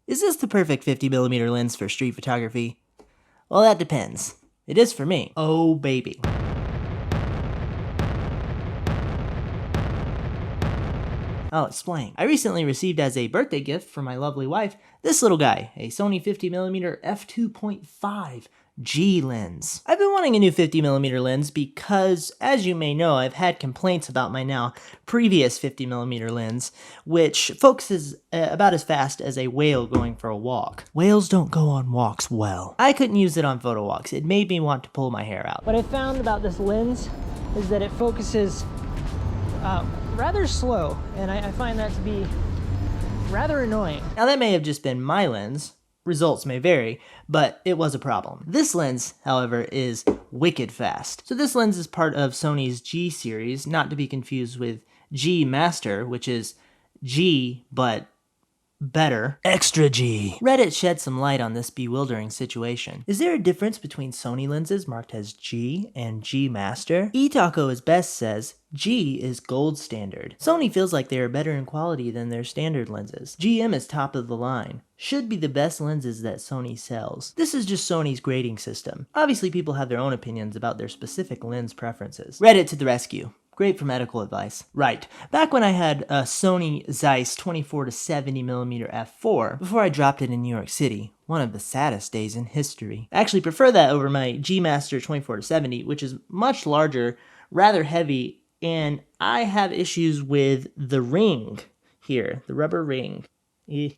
Is this the perfect 50mm lens for street photography? Well, that depends. It is for me. Oh, baby. I'll explain. I recently received as a birthday gift from my lovely wife this little guy, a Sony 50mm f2.5 G lens. I've been wanting a new 50mm lens because, as you may know, I've had complaints about my now previous 50mm lens, which focuses about as fast as a whale going for a walk. Whales don't go on walks well. I couldn't use it on photo walks. It made me want to pull my hair out. What I found about this lens is that it focuses rather slow, and I find that to be rather annoying. Now that may have just been my lens, results may vary, but it was a problem. This lens, however, is wicked fast. So this lens is part of Sony's G series, not to be confused with G Master, which is G, but better. Extra G. Reddit shed some light on this bewildering situation. Is there a difference between Sony lenses marked as G and G Master? eTaco as best says, G is gold standard. Sony feels like they are better in quality than their standard lenses. GM is top of the line. Should be the best lenses that Sony sells. This is just Sony's grading system. Obviously people have their own opinions about their specific lens preferences. Reddit to the rescue. Great for medical advice. Right, back when I had a Sony Zeiss 24 to 70mm f4, before I dropped it in New York City, one of the saddest days in history. I actually prefer that over my G Master 24 to 70, which is much larger, rather heavy, and I have issues with the ring here, the rubber ring.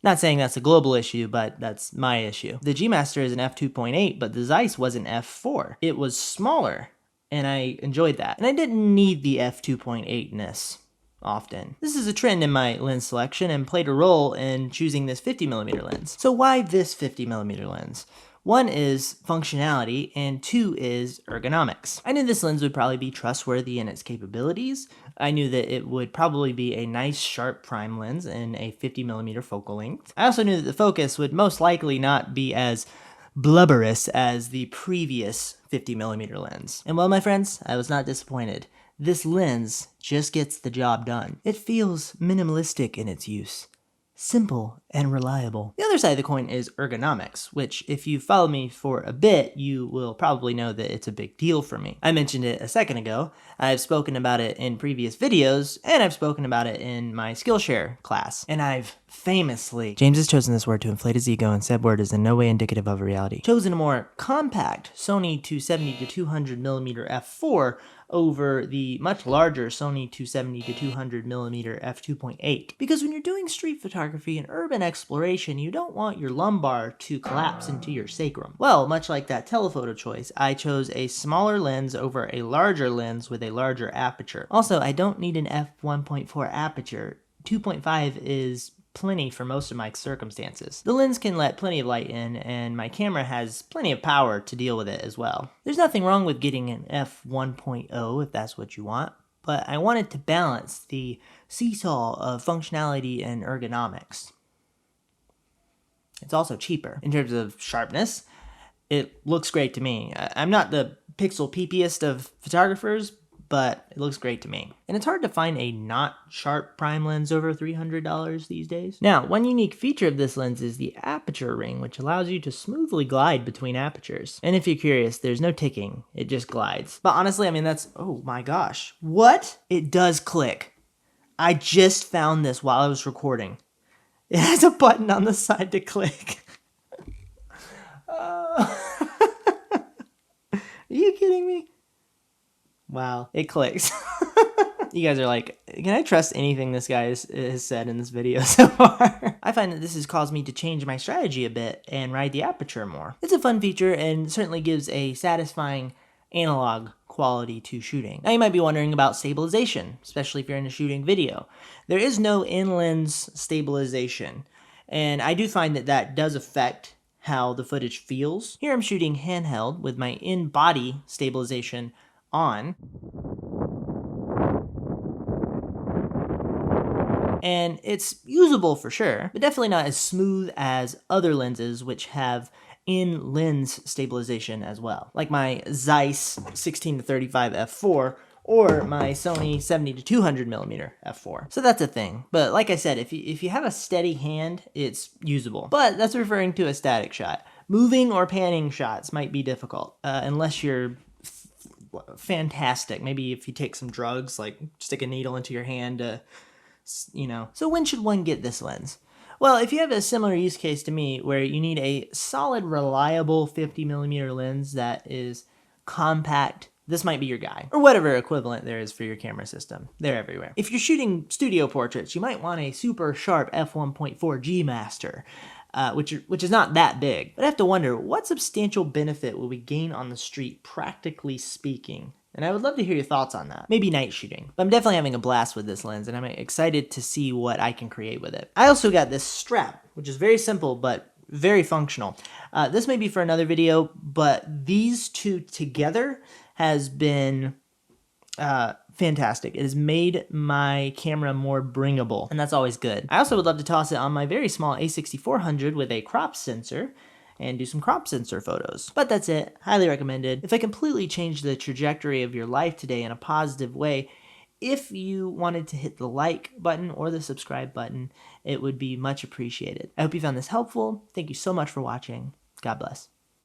Not saying that's a global issue, but that's my issue. The G Master is an f2.8, but the Zeiss was an f4. It was smaller, and I enjoyed that. And I didn't need the f2.8-ness often. This is a trend in my lens selection and played a role in choosing this 50mm lens. So why this 50mm lens? One is functionality, and two is ergonomics. I knew this lens would probably be trustworthy in its capabilities. I knew that it would probably be a nice sharp prime lens in a 50mm focal length. I also knew that the focus would most likely not be as blubberous as the previous 50mm lens. And well, my friends, I was not disappointed. This lens just gets the job done. It feels minimalistic in its use. Simple and reliable. The other side of the coin is ergonomics, which if you follow me for a bit, you will probably know that it's a big deal for me. I mentioned it a second ago. I've spoken about it in previous videos, and I've spoken about it in my Skillshare class. And I've famously, James has chosen this word to inflate his ego, and said word is in no way indicative of a reality, chosen a more compact Sony 270 to 200mm f4 over the much larger Sony 270 to 200mm f2.8. Because when you're doing street photography and urban exploration, you don't want your lumbar to collapse into your sacrum. Well, much like that telephoto choice, I chose a smaller lens over a larger lens with a larger aperture. Also, I don't need an f1.4 aperture. 2.5 is plenty for most of my circumstances. The lens can let plenty of light in, and my camera has plenty of power to deal with it as well. There's nothing wrong with getting an f1.0 if that's what you want, but I wanted to balance the seesaw of functionality and ergonomics. It's also cheaper. In terms of sharpness, it looks great to me. I'm not the pixel peepiest of photographers, but it looks great to me. And it's hard to find a not sharp prime lens over $300 these days. Now, one unique feature of this lens is the aperture ring, which allows you to smoothly glide between apertures. And if you're curious, there's no ticking, it just glides. But honestly, I mean, that's, oh my gosh. What? It does click. I just found this while I was recording. It has a button on the side to click. Are you kidding me? Wow, it clicks. You guys are like, can I trust anything this guy has said in this video so far? I find that this has caused me to change my strategy a bit and ride the aperture more. It's a fun feature and certainly gives a satisfying analog quality to shooting. Now you might be wondering about stabilization, especially if you're into shooting video. There is no in-lens stabilization, and I do find that that does affect how the footage feels. Here I'm shooting handheld with my in-body stabilization on. And it's usable for sure, but definitely not as smooth as other lenses which have in-lens stabilization as well. Like my Zeiss 16 to 35 f4, or my Sony 70 to 200 millimeter f4. So that's a thing. But like I said, if you have a steady hand, it's usable. But that's referring to a static shot. Moving or panning shots might be difficult unless you're fantastic. Maybe if you take some drugs, like stick a needle into your hand to, you know. So when should one get this lens? Well, if you have a similar use case to me where you need a solid, reliable 50 millimeter lens that is compact, this might be your guy. Or whatever equivalent there is for your camera system. They're everywhere. If you're shooting studio portraits, you might want a super sharp f1.4 G Master. Which is not that big. But I have to wonder, what substantial benefit will we gain on the street, practically speaking? And I would love to hear your thoughts on that. Maybe night shooting. But I'm definitely having a blast with this lens, and I'm excited to see what I can create with it. I also got this strap, which is very simple, but very functional. This may be for another video, but these two together has been fantastic. It has made my camera more bringable, and that's always good. I also would love to toss it on my very small A6400 with a crop sensor and do some crop sensor photos. But that's it. Highly recommended. If I completely changed the trajectory of your life today in a positive way, if you wanted to hit the like button or the subscribe button, it would be much appreciated. I hope you found this helpful. Thank you so much for watching. God bless.